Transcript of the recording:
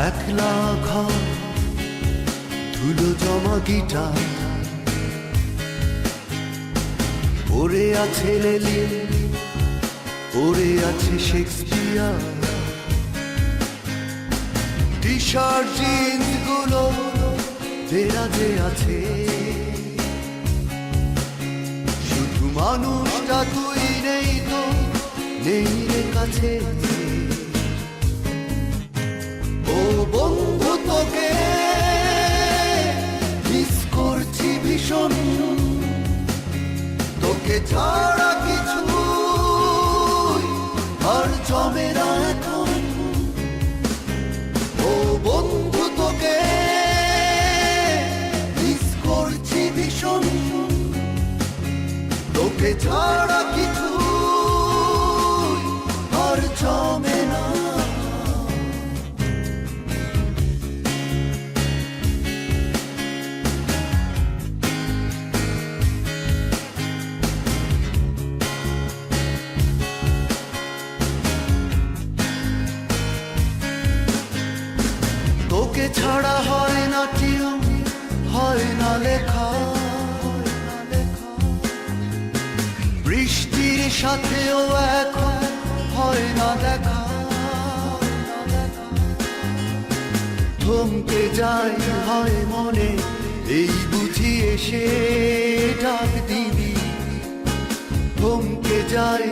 একলা ঘর ধুলো জমা গিটার পড়ে আছে লেলি, পড়ে আছে শেক্সপিয়ার। টি শার্ট জিন্স গুলো দেরাজে আছে, শুধু মানুষটা তুই নেই তো, নেই রে কাছে। ও বন্ধু তোকে মিস করছি ভীষণ, তোকে ছাড়া কিছু আর জমে না এখন। ও বন্ধু তোকে মিস করছি ভীষণ, তোকে ছাড়া কিছু আর জমে না। তোকে ছাড়া হয় না টিউন, হয় না লেখা, বৃষ্টির সাথেও এখন হয় না দেখা। থমকে যায় হয় মনে, এই বুঝি এসে ডাক দিবি। থমকে যায়